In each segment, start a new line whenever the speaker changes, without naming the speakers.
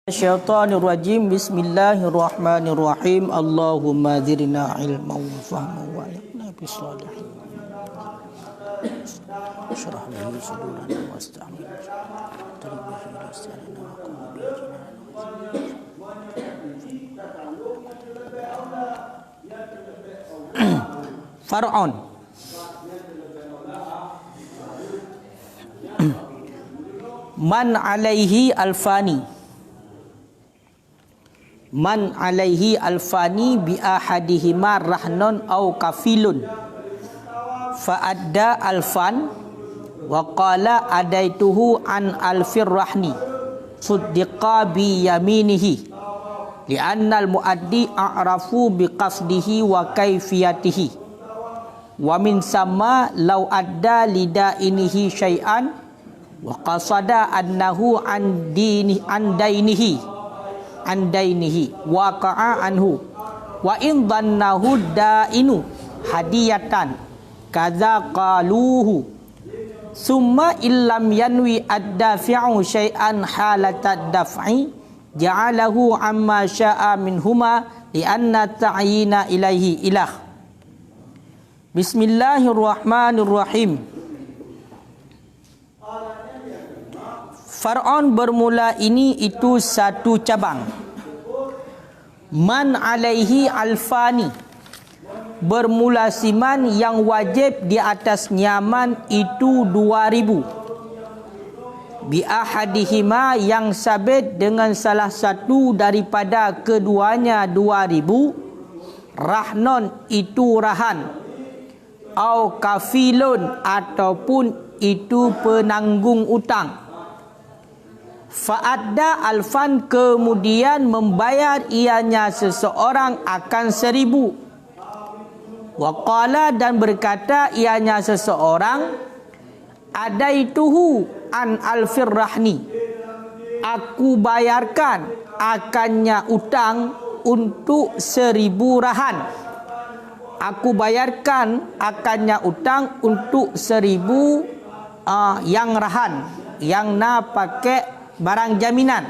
Syaitanirrajim. Bismillahirrahmanirrahim. Allahumma zidna ilman wa fahman wa alhiqna bis-shalihin. Shrah li sadrana wasta'min tarbihi lisanana wa qawli Far'un. Man alaihi alfani. Man alaihi alfani bi ahadihima rahnon au kafilun fa adda alfan wa qala adaituhu an alfir rahni suddiqa bi yaminihi li anna al muaddi a'rafu bi qasdihi wa kaifiyatihi wa min sama law adda lidainihi syai'an wa qasada annahu an dainihi waqa'a anhu wa in dhannahu dainu hadiyatan kadza qaluhu summa illam yanwi ad-dafi'u syai'an halatad daf'i ja'alahu amma sya'a minhuma li'anna ta'yina ilaihi ilah. Bismillahirrahmanirrahim. Far'un bermula ini itu satu cabang. Man alaihi alfani, bermula siman yang wajib di atas nyaman itu 2000. Bi ahadihima, yang sabit dengan salah satu daripada keduanya 2000. Rahnon itu rahan, au kafilun ataupun itu penanggung utang. Fa'adda alfan, kemudian membayar ianya seseorang akan 1000. Waqala, dan berkata ianya seseorang, adaituhu an alfir rahni, aku bayarkan akannya utang untuk 1000 rahan. Aku bayarkan akannya utang untuk 1000 yang rahan, yang nak pakai barang jaminan.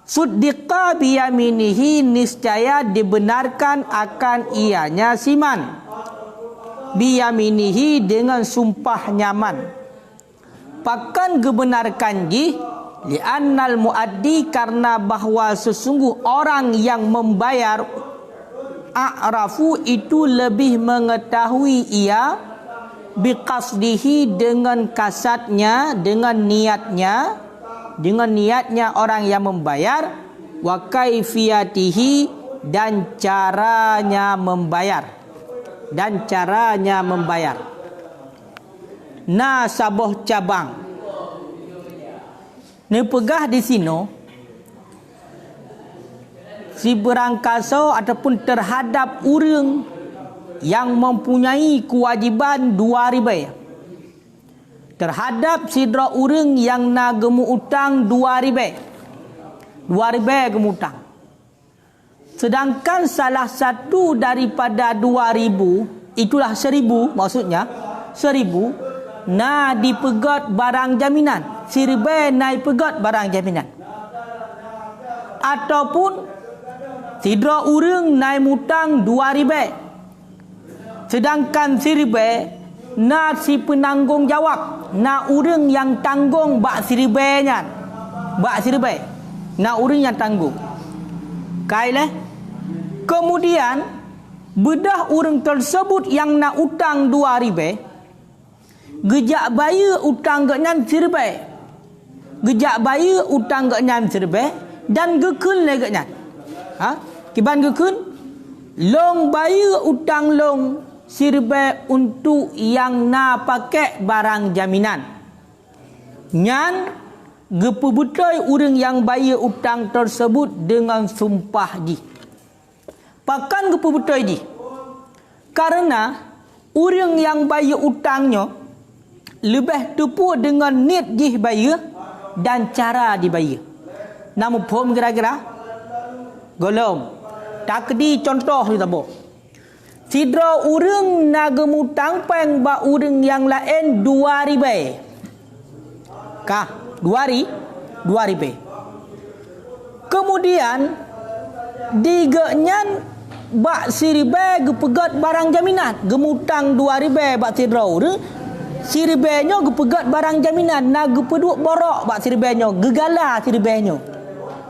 Suddiqa biyaminihi, niscaya dibenarkan akan ianya siman. Biyaminihi, dengan sumpah nyaman. Pakan gebenarkan ji li'annal muaddi, karena bahwa sesungguh orang yang membayar a'rafu itu lebih mengetahui ia biqasdihi, dengan kasatnya, dengan niatnya orang yang membayar, wa kaifiyatihi, dan caranya membayar. Nah, saboh cabang ni pegah di sini si berangkaso ataupun terhadap orang yang mempunyai kewajiban 2000. Terhadap sidra orang yang nak gemu utang 2000 gemu utang. Sedangkan salah satu daripada 2000 itulah 1000, maksudnya 1000 nak dipegat barang jaminan, 1000 nak dipegat barang jaminan. Ataupun sidra orang nak utang 2000, sedangkan 1000 nak si penanggung jawab, nak orang yang tanggung bak siribenya, nak orang yang tanggung. Kailah. Kemudian bedah orang tersebut yang nak utang 2000, gejak bayar utang gaknyan sirbe. Gejak bayar utang gaknyan sirbe dan gekun le gaknyan. Kiban gekun long bayar utang long sirbe untuk yang nak pakai barang jaminan. Nyan gepebutai orang yang bayar utang tersebut dengan sumpah ji. Pakan gepebutai ji. Karena orang yang bayar utangnya lebih tepu dengan niat ji bayar dan cara dibayar. Namun pom kira-kira golong. Takdi contoh kita bo. Sidra urang nagemutang peng ba urang yang lain 2000. Kah? 2000. Kemudian digenyan bak siribe gepegat barang jaminan, gemutang 2000 bak sidrau tu siribenyo gepegat barang jaminan na gepeduk borok bak siribenyo gegala siribenyo.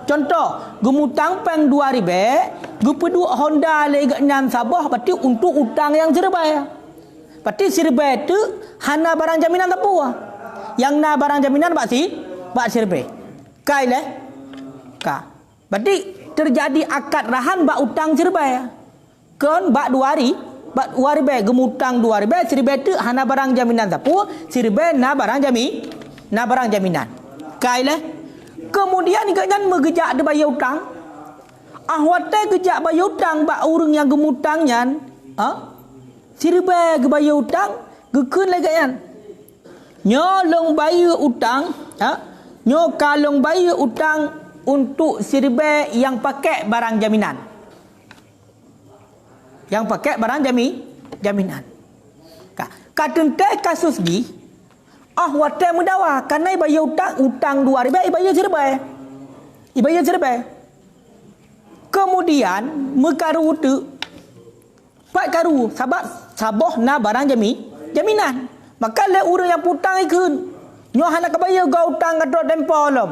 Contoh, gemutang peng 2000 gepeduk Honda legatnya Sabah berarti untuk utang yang siribe. Berarti siribe tu hana barang jaminan tak apa. Yang na barang jaminan bak siribe. Kai leh. Ka. Berarti terjadi akad rahan bak utang siribe. Kon bak 2000 gemutang 2000 siribe tu hana barang jaminan tak apa, siribe na barang jaminan. Kai leh. Kemudian ikatnya megejak de bayar utang. Ahwate gejak bayar utang bak urang yang gemutangnya, siribe ge bayar utang, gekeun lagi kan. Nyo long bayar utang, nyo kalong bayar utang untuk siribe yang pakai barang jaminan. Yang pakai barang jaminan. Kadente kasus gi wate mudawa karena ibayar utang 2000 ibayar siribe. Kemudian mekaru tu pak karu sabah na barang jaminan. Maka le urang yang putang ikun nyo hana kebayar gau utang kadot dempo lom.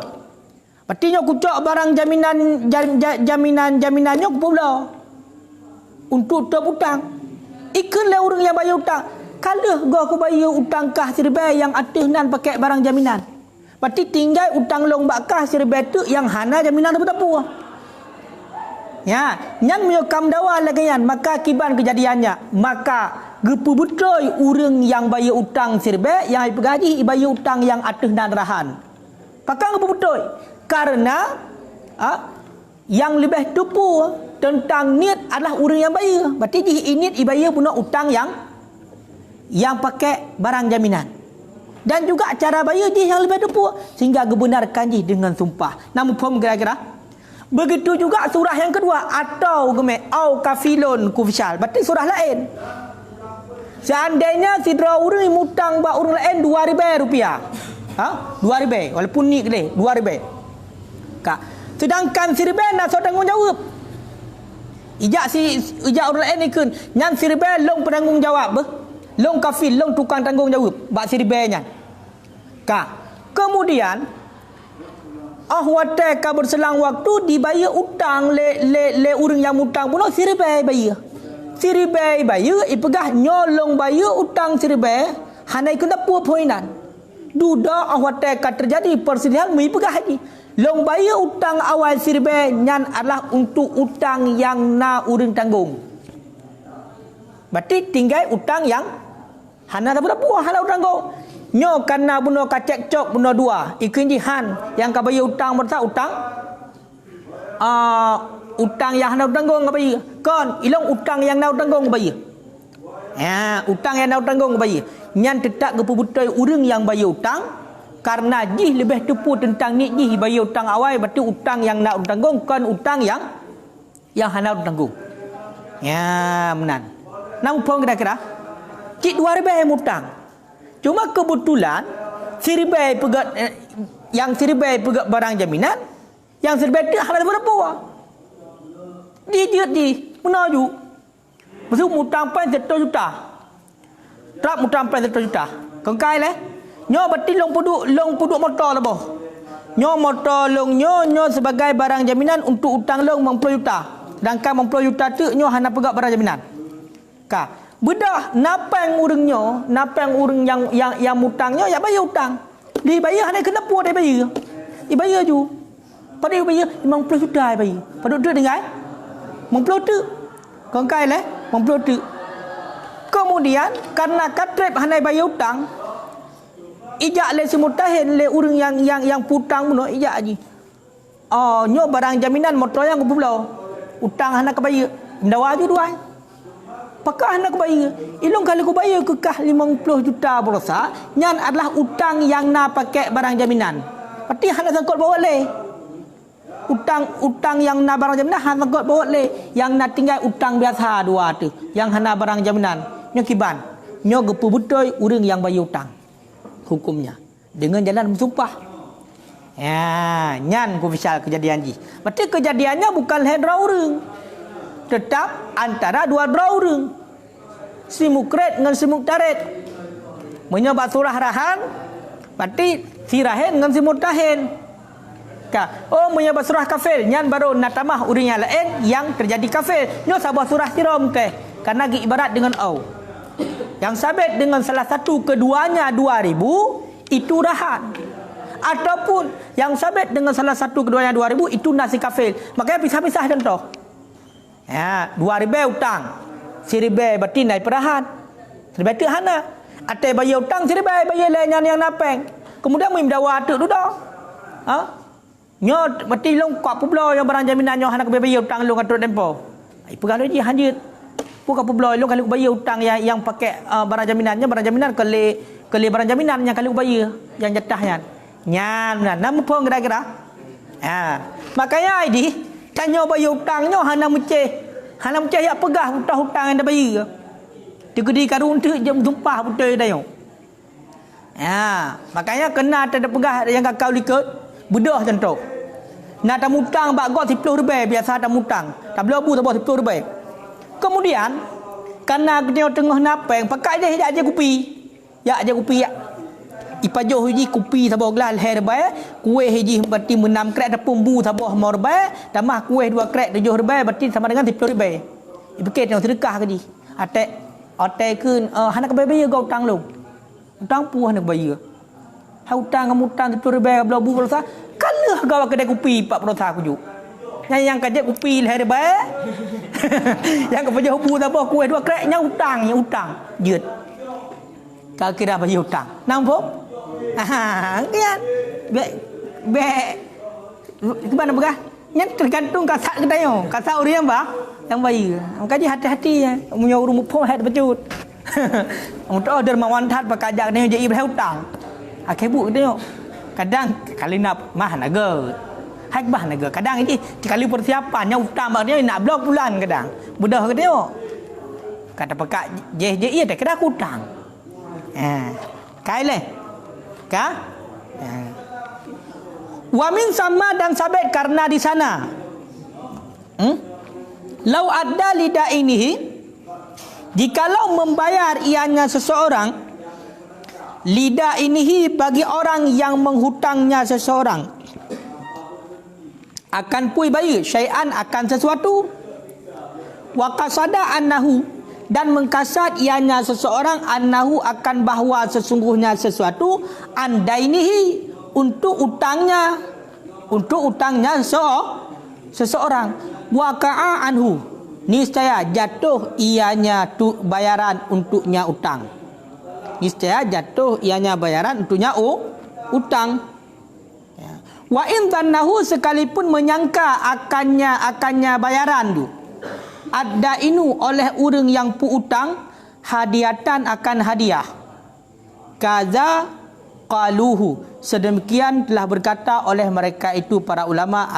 Berarti nyo kucok barang jaminan nyo pula untuk terputang. Ikun le urang yang bayar utang. Kalau gua aku bayar utang kah siribe yang atas nan pakai barang jaminan. Berarti tinggal utang long bakah siribe tu yang hana jaminan tu apa. Ya, nyan menyokam dawa lagi yan, maka kiban kejadiannya. Maka gepu betul urang yang bayar utang siribe yang ipegaji bayar utang yang atas nan rahan. Maka gepu betul. Karena yang lebih tepu tentang niat adalah urang yang bayar. Berarti di niat ibayar punya utang yang pakai barang jaminan. Dan juga cara bayar dia yang lebih tepu sehingga gebenarkan dia dengan sumpah. Namun pun kira-kira begitu juga surah yang kedua atau au kafilun kufisal. Berarti surah lain. Seandainya sidra urang mutang ba urang lain 2000 rupiah. 2000 walaupun ni gede 2000. Sedangkan siribe nak so tanggungjawab. Ijak orang lain ikun nyan siribe long penanggungjawab long kafil long tukang tanggungjawab bak siribe nyan. Kemudian wate ka berselang waktu dibayar utang le urang yang mutang pun siribe bayar. Siribe bayar ipegah nyolong bayar utang siribe hana ikun dapu poinan. Duda wate ka terjadi perselisihan mipegah haji. Long bayar utang awal siribe nyan adalah untuk utang yang na urang tanggung. Berarti tinggal utang yang hana dapat apa hana utang tanggung. Nyo karena buno ka cekcok buno dua ikun jihan yang ka bayar utang bersa utang utang yang hana utang tanggung bayar. Kon ilong utang yang na utang tanggung bayar. Utang yang na utang tanggung bayar. Nyan tetap gepu betul urang yang bayar utang. Karena jih lebih tepu tentang ni jih bayar utang awal berarti utang yang nak tanggung kan utang yang hana tanggung. Ya, menan. Nampung kira-kira cik 2000 mutang. Cuma kebetulan siribe pegat yang siribe pegat barang jaminan, yang siribe tu hana berapa. Di menaju. Masuk mutang pen 1 juta. Trap mutang pen 1 juta. Kengkai leh. Nyo berarti long puduk motor lah boh. Nyo motor long nyo sebagai barang jaminan untuk utang long 50 juta. Sedangkan 50 juta tu nyo hana pegat barang jaminan. Bedah napang urang yang mutangnya ya bayar utang. Dia bayar hana kena puas dia bayar. Dia bayar ju. Pada dia bayar 50 juta dia bayar. Pada dia dengar 50 tu. Kongkai leh 50 tu. Kemudian karena katrep hana bayar utang, ijak le semutahin le urang yang putang puno ijak aji. Nyo barang jaminan motor yang pula. Utang hana kebayar. Mendawa ju dua. Pakah hana kebayar. Ilong kalau kebayar kekah 50 juta berosa, nyan adalah utang yang na pakai barang jaminan. Berarti hana sangkut bawa le. Utang yang na barang jaminan hana sangkut bawa le. Yang na tinggal utang biasa dua tu. Yang hana barang jaminan. Nyo kiban. Nyo gepu betul urang yang bayar utang. Hukumnya dengan jalan bersumpah. Ya, nyan ku misal kejadian ji. Berarti kejadiannya bukan leher dua orang. Tetap antara dua orang. Si mukred dengan si muktarid. Menyebab surah rahan, berarti si rahen dengan si mutahin. Oh, menyebab surah kafir, nyan baru natamah urinya lain yang terjadi kafir. Nyo sabah surah tiram teh. Karena ibarat dengan au. Yang sabit dengan salah satu keduanya 2000 itu rahan. Ataupun yang sabit dengan salah satu keduanya 2000 itu nasi kafir. Makanya pisah-pisah contoh. Ya, 2000 utang. 1000 berarti naik perahan. 1000 tu hana. Atai bayar utang 1000 bayar lainnya yang napeng. Kemudian memdawa tu dah. Ha? Nyo berarti long kok pula yang barang jaminan nyo hana bayar utang long atur tempo. Ai pegalo dia hanjut. Bukan pula long kalau bayar utang yang pakai barang jaminan kali barang jaminan yang kalau bayar yang jatahnya. Nyan benar. Nama pun kira-kira. Makanya ID tanya bayar hutangnya hana meceh ya pegah hutang yang dah bayar. Digedi karun tu jam tumpah betul dah yo. Makanya kena ada pegah yang kau likut bedah contoh. Nak tak hutang bak gok 10 ribu biasa tak hutang. Tak boleh bu tak boleh 10 ribu. Kemudian karena dia tengah napeng pakai dia aja kupi. Ya aja kupi ya. Ipajoh hiji kupi sabah gelas herbai, kuih hiji berarti menam krek tepung bu sabah morbai, tambah kuih 2 krek 7 ribai berarti sama dengan 10 ribai. Ibukit yang sedekah ke di. Atek kun hana ke bayar kau utang lu. Utang pu hana bayar. Hutang kamu utang 10 ribai belau bu belau kalah kau kedai kupi 40 aku ju. Yang kajak kupi herbai. Yang kepajoh bu sabah kuih 2 krek yang utang. Jeut. Kau kira bayar utang. Nampak? Kan gimana begah nya tergantung kasat kita yo kasat orang yang baik makanya hati-hati ya punya urung pun hat becut untuk order mawantat pakajak ni je ibrah hutang akebu kita yo kadang kali nak mah naga hak bah naga kadang ini kali persiapannya hutang maknanya nak blok bulan kadang mudah kita yo kata pakak je iya tak kira hutang kai le Wamin sama dan sabit karena di sana. Lau ada lidah ini, jikalau membayar ianya seseorang, lidah ini bagi orang yang menghutangnya seseorang akan pui bayar syai'an akan sesuatu. Wa qasada annahu dan mengkasat ianya seseorang annahu akan bahawa sesungguhnya sesuatu andainihi untuk utangnya seseorang waqa'a anhu niscaya jatuh ianya tu bayaran untuknya utang utang wa in tannahu sekalipun menyangka akannya bayaran tu ada inu oleh orang yang pu utang hadiatan akan hadiah. Kaza qaluhu sedemikian telah berkata oleh mereka itu para ulama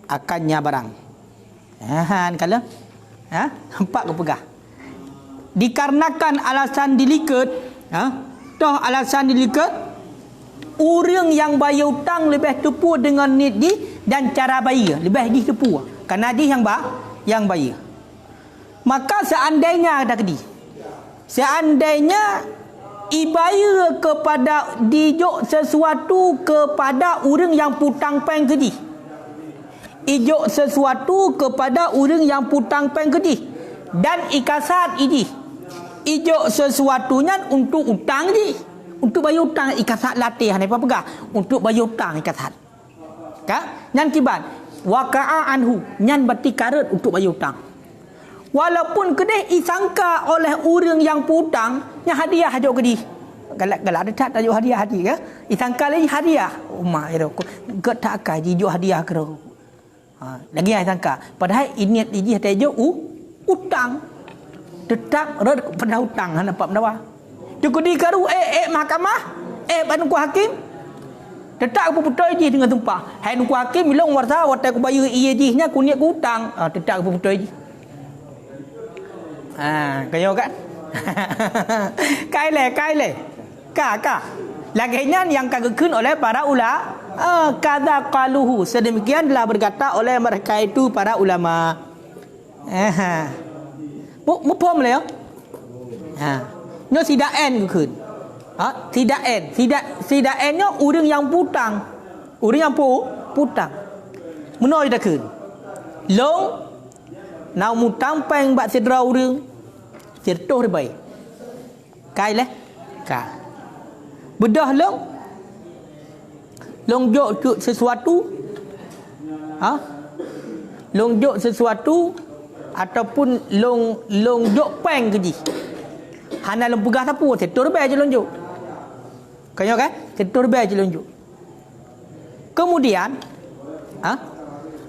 akannya barang. Kalau nampak ke pegah. Dikarenakan alasan dilikat, toh alasan dilikat orang yang bayar utang lebih tepu dengan nit di dan cara bayar lebih ditepu. Karena dia yang bayar. Maka seandainya ibayar kepada dijuk sesuatu kepada orang yang putang peng kedi. Ijuk sesuatu kepada orang yang putang peng kedi. Dan ikasat ini. Ijuk sesuatunya untuk utang je. Untuk bayar utang ikasat latih apa pegah. Untuk bayar utang ikasat. Nyan kibat. Waqa'a anhu nyan berarti karet untuk bayar hutang. Walaupun kedai disangka oleh orang yang putang nya hadiah hajo kedai. Galak ada tak tajuk hadiah ya. Disangka lagi hadiah. Umah itu ke tak akai jijo hadiah ke. Lagi yang sangka. Padahal ini dia tajuk utang. Tetap red pada hutang nampak mendawa. Jukudi karu mahkamah banu ku hakim tetap aku betul je dengan tumpah. Hai nuku hakim bilang warta aku bayar iya jihnya ku niat ku hutang. Tetap aku betul je. Kaya kan? Kai le. Ka. Laginya yang kagakun oleh para Kadza qaluhu, sedemikianlah berkata oleh mereka itu para ulama. Mu pom le. Nó tidak enก็คือtidak en tidak en nya urang yang putang urang yang putang menoi dah kun long nau mutang peng bak sedra urang sirtoh ribai kai le ka bedah long jok sesuatu long jok sesuatu ataupun long jok peng ke ji hana long pegah sapu setor bai je lonjuk kaya kan setor bai je lonjuk kemudian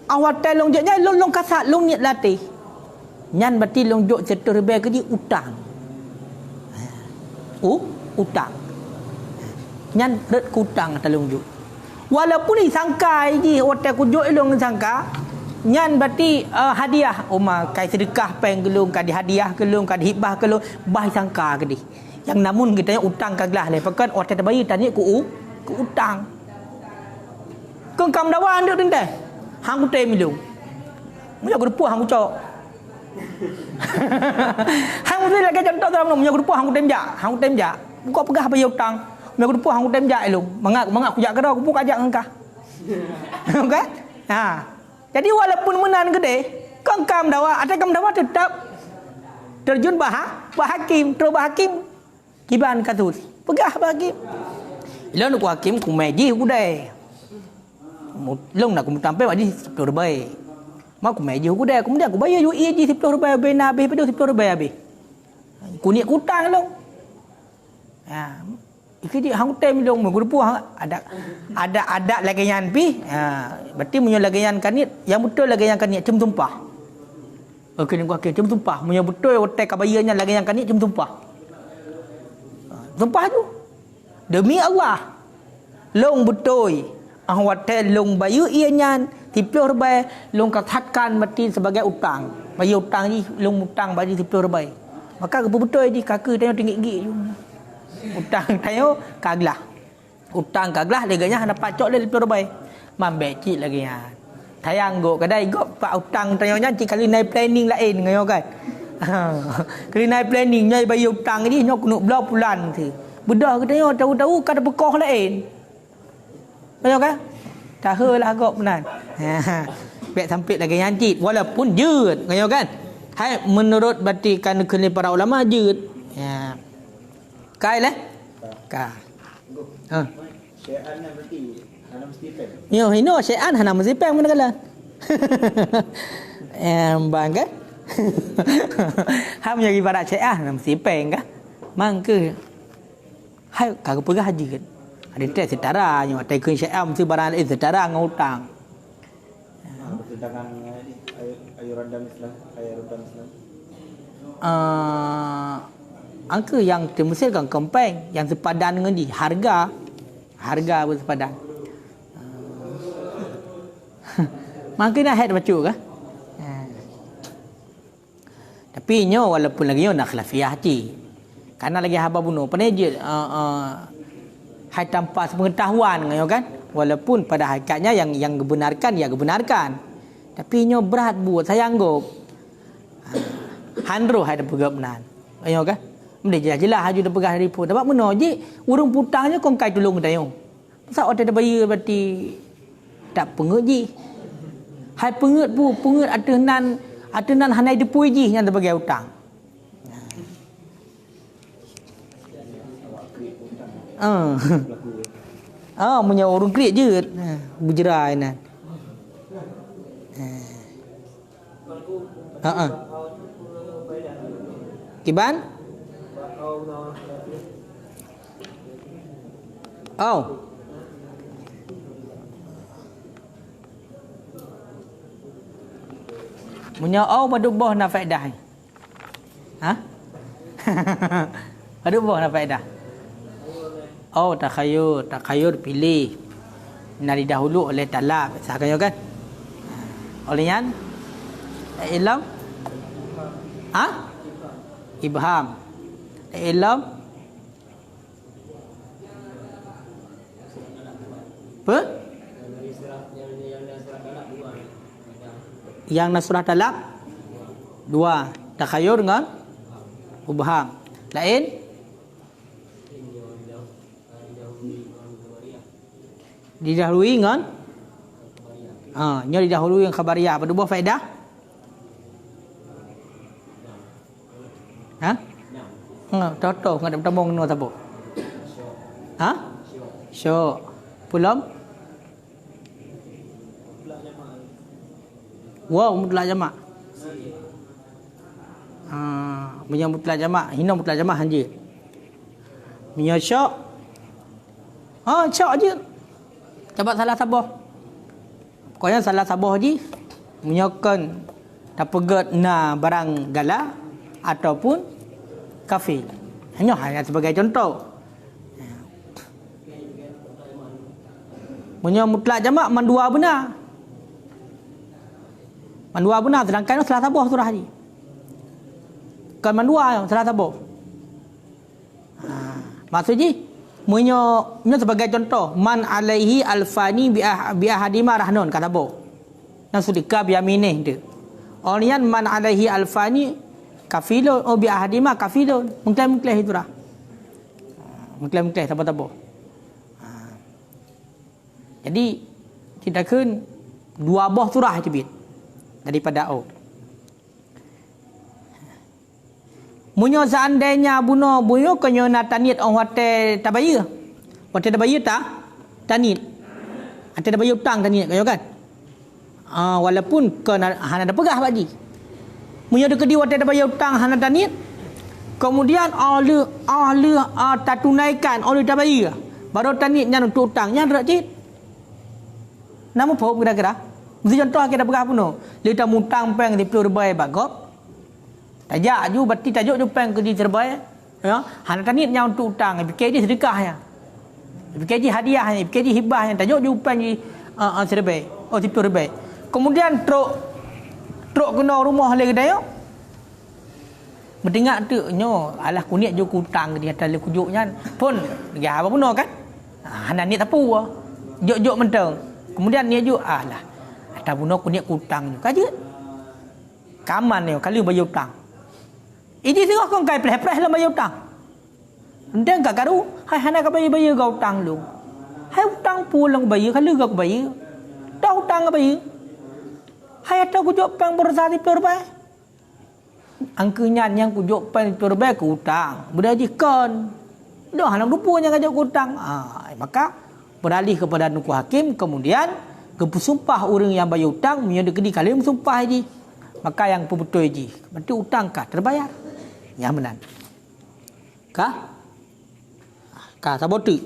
awal tai long joknya long kasat long niat latih nyan berarti long jok setor bai ke ji utang utang nyan ret kutang ta long jok walaupun disangka ji hotel ku jok long sangka nyan berarti hadiah oma kai sedekah peng gelung ka di hadiah gelung ka di hibah gelung bai sangka ke di yang namun kita utang kaglah le pakat hotel terbayi tanya ku utang kong kam dawan dak deng teh hang ku tem milung munya ku puah hang ku cok hang ku lagi contoh dalam munya ku puah hang ku tem ja kau pegah bayar utang munya ku puah hang ku tem ja elung mangak ku jak karo ku puk ajak ngkah okey jadi walaupun menan gede kong kam dawa ada kam dawa tetap terjun bahakim terus bahakim kiban katus pegah bahakim ilon ku hakim ku meji ku dai long nak ku tampai wadi 10 rubai mak ku meji ku dai kemudian ku bayar UI ji 10 rubai bena habis pedu 10 rubai habis ku ni utang long Iki hang tem long mengurpu ada lagian pi. Berarti munyo lagian kanit yang betul lagian kanit cum tumpah. Okey ni gua cum tumpah munyo betul hotel kabayanya lagian kanit cum tumpah. Tumpah tu. Demi Allah. Long betul. Hotel long bayu ianya 10 rubai long katakan berarti sebagai utang. Bayar utang ni long utang bagi 10 rubai. Maka betul di kaki tengok tinggi-tinggi utang tayo kaglah utang kaglah leganya hana pacok le 10 rubai mambe cik lagi tayang go kedai go pak utang tayo nya cik kali naik planning lain ngayo kan kali naik planning nya bayar utang ni nyok kena blok bulan tu bedah ke tayo tahu-tahu kada bekoh lain ngayo kan tahulah go benan baik sampai lagi cik walaupun jeut ngayo kan hai menurut batikan kini para ulama jeut Kai lah. Ka.
Syai'an berarti hana mesti peng.
Yo, hino syai'an hana mesti peng mana kala. Bang kan? Ham jadi para syai'an hana mesti peng kan? Mang ke. Hai kagak pegah haji kan. Ada tes setara nyo tai kun syai'an mesti barang lain setara ngutang.
Pertentangan ayuran Islam.
Angka yang termesirkan kempeng yang sepadan dengan di harga bersepadan. Makin nak baca ke? Tapi nyo walaupun lagi nyo nak khilafiyah hati. Karena lagi haba bunuh peneje hai tanpa sepengetahuan ngayo kan? Walaupun pada hakikatnya yang gebenarkan ya gebenarkan. Tapi nyo berat buat saya anggap. Handro hai dapat benar. Ngayo kan? Dia jelas haju dah pegah dari pun. Sebab mana je urung putangnya kong kai tolong tayo. Pasal orang dah bayar berarti tak pengut je. Hai pengut atenan hanai depui je yang terbagai hutang. Punya orang krik je. Berjerai nan. Kiban? Punya pada boh nak faedah. Pada boh nak faedah. Takhayur pilih. Nari dahulu oleh talab. Sahaja kan? Oleh yan? Ilm? Ibham. Ilm? Apa? Yang na surah talak 2. Takhayur dengan mubham. Lain? Didahului dengan nya didahului dengan khabariyah. Apa dua faedah? Ha? Toto ngadap tambung no tapo. Ha? Syok. Pulam? Wow, mutlak jamak. Punya mutlak jamak, hina mutlak jamak hanja. Punya syok. Syok je. Cepat salah sabah. Pokoknya salah sabah je. Menyokan tapegat na barang gala ataupun kafir. Hanya sebagai contoh. Punya mutlak jamak mandua benar. Mandua benar sedangkan salah sabah surah ni. Kan mandua salah sabah. Maksudnya Munyo sebagai contoh, man alaihi alfani bi ahadima rahnun kata bo. Yang sudika bi aminih dia. Orian man alaihi alfani kafilun bi ahadima kafilun. Mungkin itu dah. Mungkin apa bo. Jadi kita kan dua buah surah tibit daripada au. Munyo seandainya buno kanyo na tanit on wate tabaya. Wate tabaya ta tanit. Ate tabaya utang tanit kanyo kan. Walaupun kena hana ada pegah bagi. Munyo de kedi wate tabaya utang hana tanit. Kemudian ahli tak tunaikan oleh tabaya. Baru tanit nyan untuk utang nyan rak cit. Nama apa kira-kira? Mesti contoh kita pegah puno. Dia tak mutang peng di pelur bae bagop. Tajak ju berarti tajuk ju peng ke di terbaik ya hana tanit nya untuk utang fikir dia sedekah ya fikir dia hadiah ya fikir dia hibah ya tajuk ju peng di terbaik tipu terbaik kemudian truk kena rumah le kedai mendengar tu nyo alah kunit ju utang ke dia atas kujuk nya pun ya apa puno kan hana ni tapu jok menteng kemudian dia ju alah atas puno kunit utang ju kaje kaman ni kali bayar utang. Ini tengok kau kai pleh-pleh lah bayar utang. Ndeng gak garu, hai hana ka bayar kau utang lu. Hai utang pulang bayar kalau gak bayar. Dah utang bayar. Hai atau kujuk pang bersati perbai. Angkunya yang kujuk pang perbai ke utang. Berdajikan. Dah halang rupanya ngajak utang. Maka beralih kepada nuku hakim kemudian kepusumpah orang yang bayar utang punya dekedi kali sumpah haji. Maka yang betul haji. Berarti utang kah terbayar? Yang benar. Kah sabotu.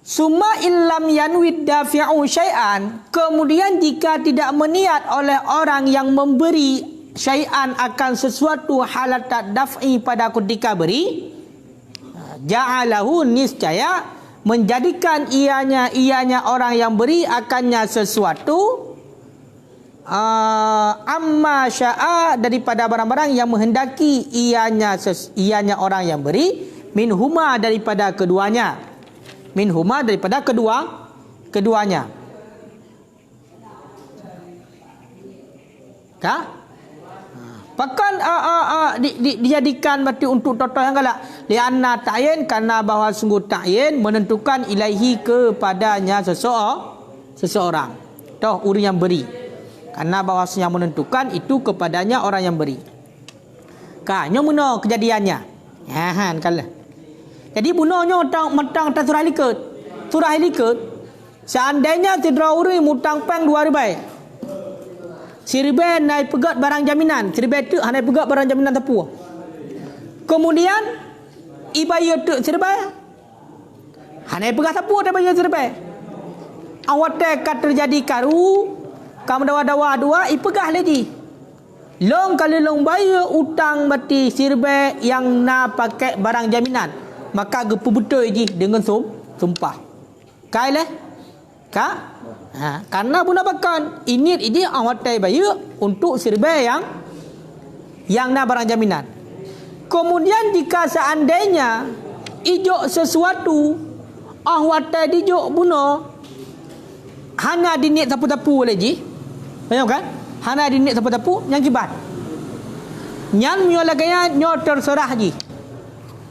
Summa illam yanwid dafi'u syai'an, kemudian jika tidak meniat oleh orang yang memberi syai'an akan sesuatu halat daf'i pada ketika beri, ja'alahu niscaya menjadikan ianya orang yang beri akannya sesuatu amma sya'a daripada barang-barang yang menghendaki ianya orang yang beri minhuma daripada keduanya keduanya kah pakan dijadikan berarti untuk toto yang galak lianna ta'yin karena bahawa sungguh ta'yin menentukan ilaihi kepadanya seseorang toh orang yang beri karena bahawasanya menentukan itu kepadanya orang yang beri. Kanya bunuh kejadiannya. Kalah. Jadi bunuhnya mentang atas surah likut. Surah likut. Seandainya tidak orang mutang peng 2 ribai. Si ribai naik pegat barang jaminan. Si ribai tu naik pegat barang jaminan tepu. Kemudian ibayar tu si ribai. Naik pegat tepu dia bayar si ribai. Awak tekat terjadi karu. Kamu dawa dua ipegah lagi. Long kali long bayar utang mati sirbe yang nak pakai barang jaminan. Maka gepu betul je dengan sumpah. Kai leh? Karena buna bakan ini awak tai bayar untuk sirbe yang nak barang jaminan. Kemudian jika seandainya ijuk sesuatu awak tai dijuk buna hanya dinit tapu-tapu lagi. Tengok kan? Hana dinit sampai tapu yang kibat. Nyan menyolaganya nyo terserah ji.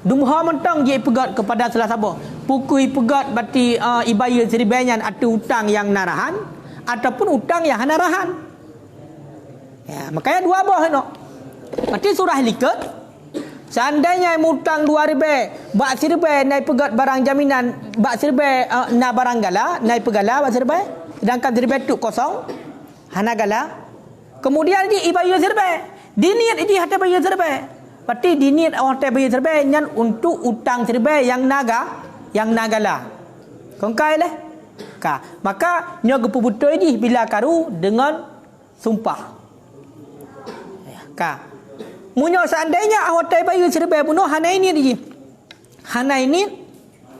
Dumha mentang je pegat kepada salah sabah. Pukui pegat berarti ibaya seribanyan atau hutang yang narahan ataupun hutang yang hanarahan. Ya, makanya dua bah no. Berarti surah likat. Seandainya hutang 2 ribu, bak sirbe naik pegat barang jaminan, bak sirbe na barang gala, naik pegala bak sirbe. Sedangkan sirbe tu kosong, hana gala. Kemudian di ibaya sirbe. Diniat ini hati bayar sirbe. Berarti diniat hati bayar sirbe nyan untuk hutang sirbe yang nagala. Kongkai leh. Maka nyo gepu betul ini bila karu dengan sumpah. Munyo seandainya awak bayu serba bunuh hana ini di. Hana ini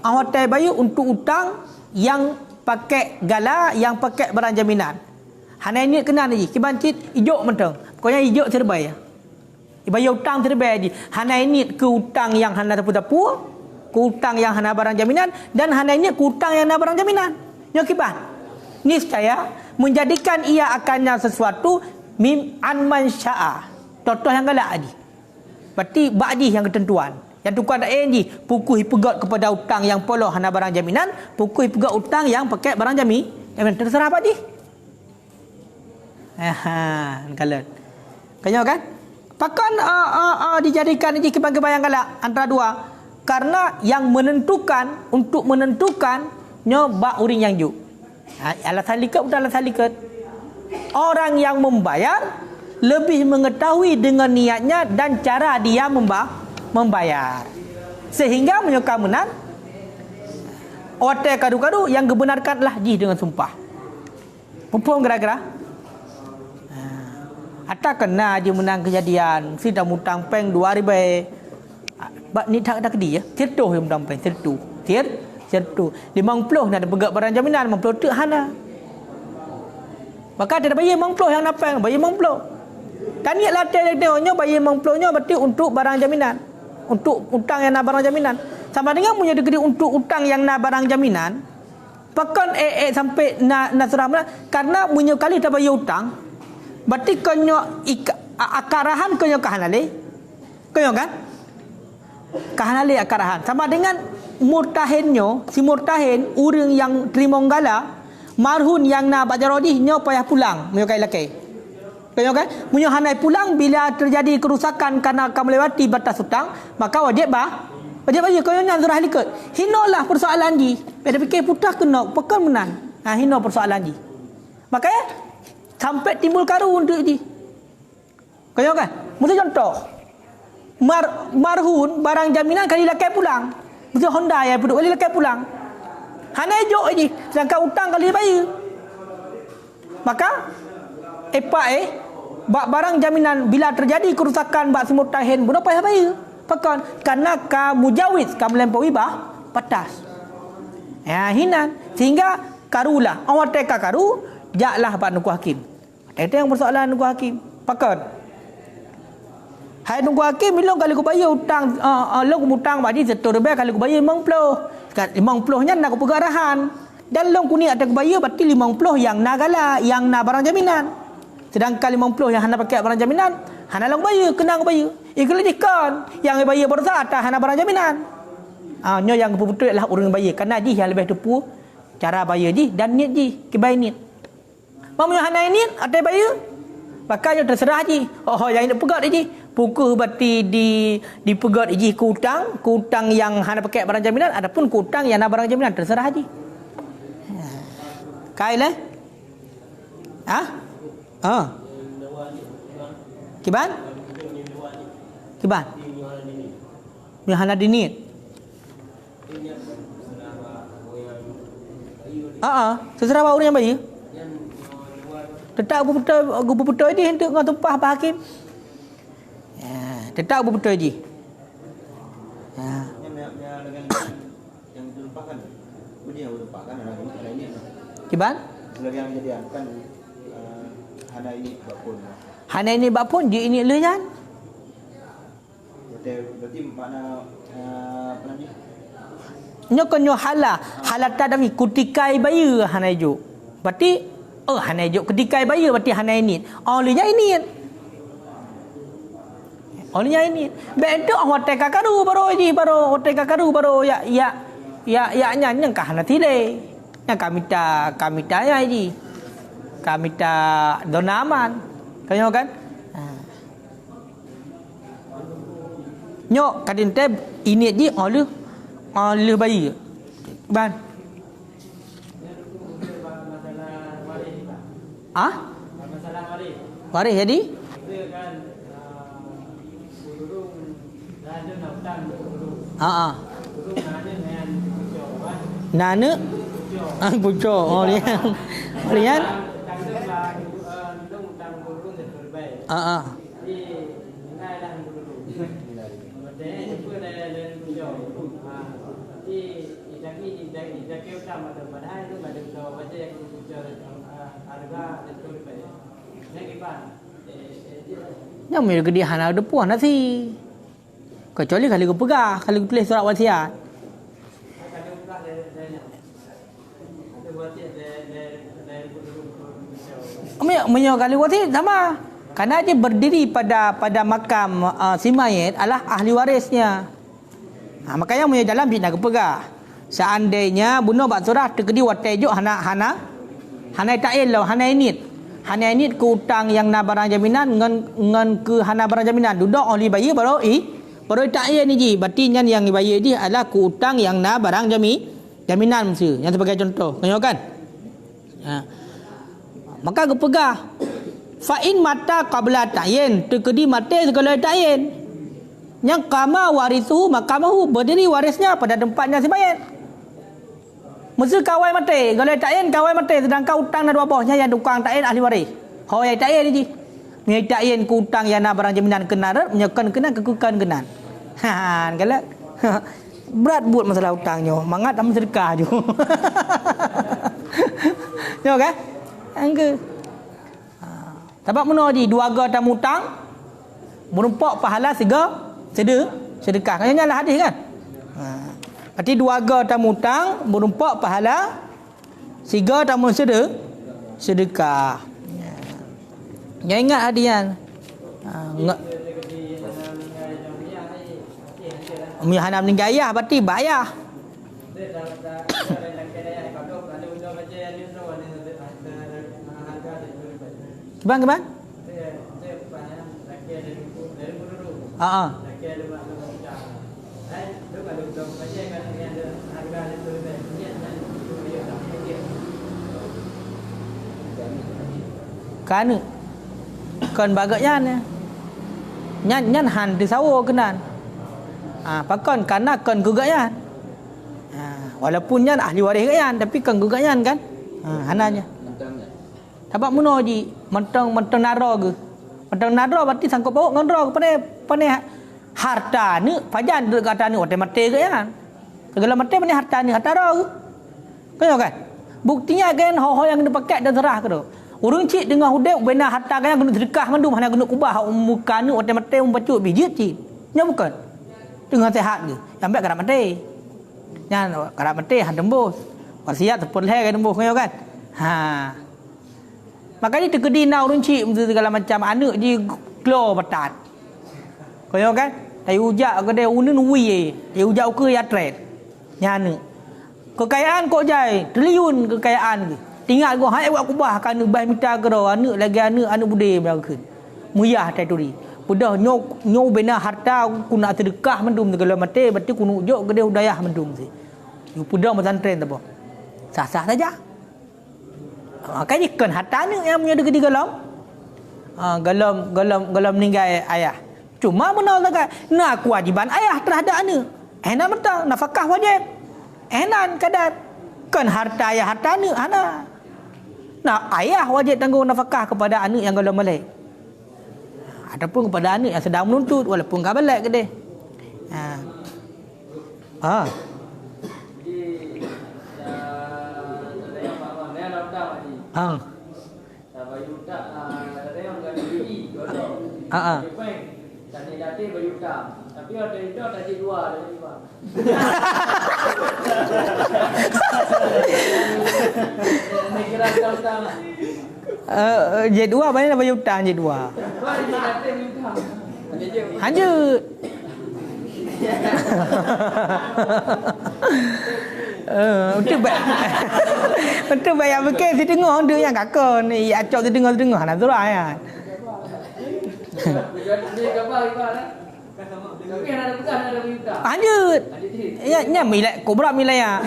awak bayu untuk utang yang pakai gala, yang pakai barang jaminan. Hana ini kena ni. Kibancit hijau mentang. Pokoknya hijau serba ya. Ibayu utang serba di. Hana ini ke utang yang hana tapu-tapu, ke utang yang hana barang jaminan, dan hana ini ke utang yang hana barang jaminan. Nyo kiban. Niscaya menjadikan ia akannya sesuatu mim an syaa. Contoh yang galak ni. Berarti ba'di yang ketentuan. Yang tukar tak ni pukul pegat kepada hutang yang poloh hana barang jaminan, pukul pegat hutang yang pakai barang jaminan. Terserah ba'di. Kalat. Kanya kan? Pakan dijadikan ini kebayang galak antara dua. Karena yang menentukan untuk menentukan nyo ba uring yang ju. Alasan likat bukan alasan likat. Orang yang membayar lebih mengetahui dengan niatnya dan cara dia membayar. Sehingga menyukamunan otak kadu-kadu yang gebenarkanlah ji dengan sumpah. Mumpung gara-gara atau kena dia menang kejadian sidang hutang peng 2 ribu. Bak ni tak ada kedi ya. Tirtuh yang hutang peng tirtuh. Tirtuh 50 nak ada pegat barang jaminan 50 tu hana. Maka dia bayar 50 yang nak peng bayar 50. Taniak latih tengoknya bayar 50-nya berarti untuk barang jaminan. Untuk hutang yang nak barang jaminan. Sama dengan punya degree untuk hutang yang nak barang jaminan. Pakan sampai nak surah mana. Karena punya kali tak bayar hutang. Berarti konyo akarahan konyo kahanale. Konyo kan? Kahanale akarahan. Sama dengan murtahinnya. Si murtahin, orang yang terima gala. Marhun yang nak bajarodi, nyo payah pulang. Punya kai-lakai. Tengok kan? Punya hanai pulang bila terjadi kerusakan kerana akan melewati batas hutang, maka wajib bayar kau yang surah likat. Hinolah persoalan ji. Pada fikir putah kena pekan menan. Hino persoalan ji. Makanya sampai timbul karu untuk ji. Kau kan? Mesti contoh. Marhun barang jaminan kali lakai pulang. Mesti Honda ya duduk kali lakai pulang. Hanai jok ji. Sedangkan hutang kali bayar. Maka barang jaminan bila terjadi kerusakan bak simultahen budak payah bayar. Pakan karena ka mujawid ka melampaui batas. Ya hinan sehingga karulah awak teka karu jaklah pak nuku hakim. Itu yang persoalan nuku hakim. Pakan hai nuku hakim bila kali ku bayar hutang lo ku hutang badi setor be kali ku bayar 50. Kat 50 nya nak ku pegarahan. Dan long kuning ada ku bayar berarti 50 yang nagala yang na barang jaminan. Sedangkan 50 yang hana pakai barang jaminan, hana lang bayar, kena bayar. Kalau dikon yang bayar bersa atas hana barang jaminan. Nyo yang betul adalah orang bayar. Karena ji yang lebih tepu cara bayar ji dan niat ji, kebaik niat. Mau hana niat ada bayar. Makanya terserah ji. Yang nak pegat ji. Pukul berarti di pegat ji ke hutang yang hana pakai barang jaminan adapun ke hutang yang hana barang jaminan terserah ji. Kailah. Kiban? Yang hana dinit. Seserah orang yang bayar. Tetap betul ini hendak ngau tumpah Pak Hakim. Tetap betul ini.
Yang ditumpahkan. Dia yang ditumpahkan ada ini.
Kiban?
Selagi yang kejadian kan hana ini bapun.
Hana ini bapun dia ini lejan.
Berarti makna apa ni?
Nyo konyo hala tadami kutikai bayu hana ju. Berarti hanai jok kedikai bayar berarti hanai ni. Olehnya ini. Olehnya ini. Betul hotel kakaru baru hotel kakaru baru ya nyang kah nanti le. Yang kami tanya ini. Kami tak donaman. Kau kan? Nyok kadin te ini je oleh bayi. Ban.
Masalah
Waris jadi?
Dia kan burung ada nak hutang burung. Burung ada dengan pucuk kan.
Nana? Pucuk. Oh dia. Lihat.
Tanggung hutang burung dan berbaik. Jadi ngai dah burung. Betul jumpa dari pucuk. Jadi idaki hutang ada padahal tu ada tahu baca yang pucuk harga dan berbaik.
Yang mereka dia hana ada puan nasi. Kecuali kalau kau pegah, kalau kau tulis surat wasiat. Menyo kali wasiat sama. Karena dia berdiri pada makam si mayit adalah ahli warisnya. Makanya menyo dalam bina kepegah. Seandainya bunuh bak surah terkedi watejuk hana ta'il lah, hana init. Hana ini ke hutang yang na barang jaminan ngan ke hana barang jaminan duduk oleh bayi baru tak ya ni ji berarti yang bayi ni adalah ke hutang yang na barang jaminan mesti yang sebagai contoh kau kan maka ke pegah fa in mata qabla ta'yin terkedi mati segala ta'yin yang kama warisu makamahu berdiri warisnya pada tempatnya si mayit. Mesti kawai mati. Kalau takyin kawai mati. Sedangkan hutang dan dua bawahnya yang tukang takyin ahli waris. Hoi yang takyin ni. Ni takyin ke hutang yang nak barang jaminan kenan. Menyekan kenan kekukan kenan. Kalau berat buat masalah hutangnya. Mangat dalam sedekah je. Tengok kan? Angka. Sebab mana je? Dua aga tamu hutang. Merumpak pahala sedekah. Kan janganlah hadis kan? Berarti dua aga tamu hutang berumpak pahala siga tamu sedekah. Ya ingat hadian. Hana meninggal ayah berarti bayar. Keban? Kan bagaknya nyan han di sawo kenan. Pakon karena kan gugaknya. Walaupun nyan ahli waris kan tapi kan gugaknya kan. Hananya. Sebab muno ji mentang naro ke. Mentang naro berarti sangkut bawa ngendro kepada harta ni pajan dekat harta ni mati ke kan. Segala mati pani harta ni harta ro. Kau kan? Buktinya kan ho yang dipakai dan serah ke tu. Urang cik dengan hudek bena harta kan guna sedekah mandum hana guna kubah muka ni mati bacut bijit cik. Nya bukan. Dengan sehat ke. Sampai kerap mati. Nya kerap mati han tembus. Wasiat sepul hai kan tembus kau kan. Makanya terkedi na urang cik segala macam anak je klo batat. Kau kan? Tai ujak ke dia unun wi dia ujak ke ya trade. Nyana. Kekayaan kau jai, triliun kekayaan ke. Tinggal gua hai buat kubah kan bah minta ke ro anak lagi anak bude berangkeun. Muyah tai turi. Pudah nyo bena harta ku nak sedekah mendum segala mati berarti ku nujuk ke dia hudayah mendum si. Yu pudah pesantren tak apa. Sah-sah saja. Makanya kan harta ni yang punya dekat galam. Galam meninggal ayah. Cuma benar tak nak kewajiban ayah terhadap anak. Enak betul nafkah wajib. Enak kadar kan harta ayah harta anak ana. Nah ayah wajib tanggung nafkah kepada anak yang galam balik. Ataupun kepada anak yang sedang menuntut walaupun enggak balik ke dia.
Tadi dati berjuta, tapi ada itu ada di dua, ada di dua. kira hutang lah.
J2 banyak nak bayar hutang J2.
Kau dia kata hutang.
Hanyut. Untuk untuk bayar bekal si tengah dia yang kakak ni acok si tengah nak surah ya.
Dia gambar lah. Tapi ada bekas ada hutang.
Hanyut. Ya milai kobra milai ya.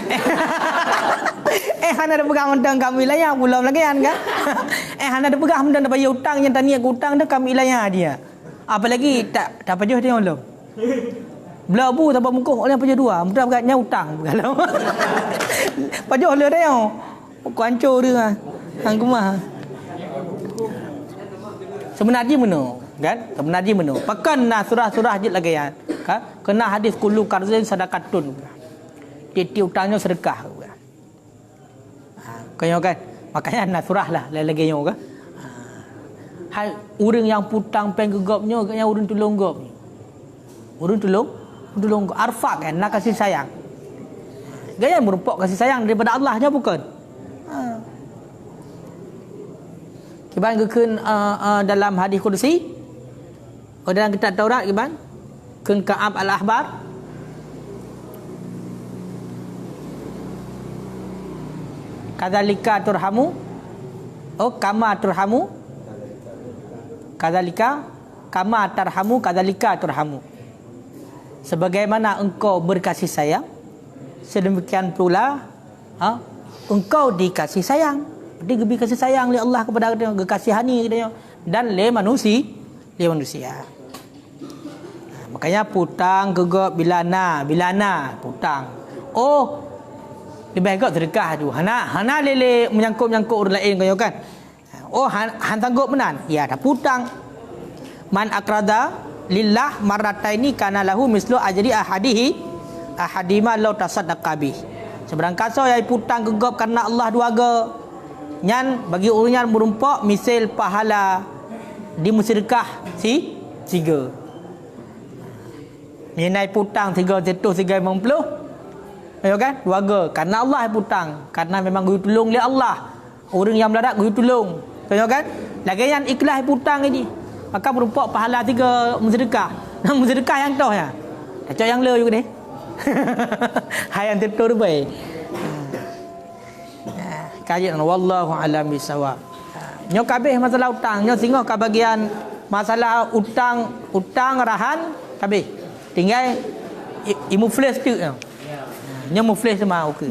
Hana ada pegang hutang kami layan belum lagi kan? Hana ada pegang hutang dah bayar hutang yang tanya hutang dah kami layan dia. Apalagi tak pajah dia belum. Belah bu tak muka oleh pajah dua. Mudah begatnya hutang kalau. Pajah le dia. Kau hancur dia. Hang kumah. Sebenarnya mana? Kan? Sebenarnya mana? Pakan surah-surah je lagi ya. Kan? Kena hadis kullu qarzin sadaqatun. Tiap hutangnya sedekah. Kau kan? Makanya nak surah lah lagi yang kan. Hai orang yang putang pen gegapnya yang orang tolong gop. Orang tolong arfak kan nak kasih sayang. Gaya merupakan kasih sayang daripada Allah je bukan. Kiban keun dalam hadis qudsi dalam kitab Taurat kiban keun Ka'ab al-Ahbar kadzalika turhamu kama turhamu kadzalika kama tarhamu kadzalika turhamu sebagaimana engkau berkasih sayang sedemikian pula engkau dikasih sayang. Dia lebih kasih sayang oleh Allah kepada dia, kekasihani dia dan le manusia. Makanya putang gegap bilana putang. Lebih baik kau sedekah tu. Hana lele menyangkut orang lain kau kan. Han sanggup menan. Ya dah putang. Man akrada lillah marrataini kana lahu mislu ajri ahadima law tasaddaqa bih. Seberang kasau yang putang gegap kerana Allah dua ga. Nyan bagi orang yang merumpak misal pahala di musyrikah tiga. Mengenai putang 350 ya kan? Warga karena Allah putang, karena memang guru tolong oleh Allah. Orang yang melarat guru tolong. Ya kan? Lagi yang ikhlas putang ini, maka merumpak pahala 3 musyrikah. Nah musyrikah yang tahu ya. Acak yang le juga ni. Hai yang betul baik. Kajian wallahu alam bisawab. Nyo kabeh masalah hutang, nyo singoh ka bagian masalah hutang rahan kabeh. Tinggal imu flash tu. Nyo mu flash sama okey.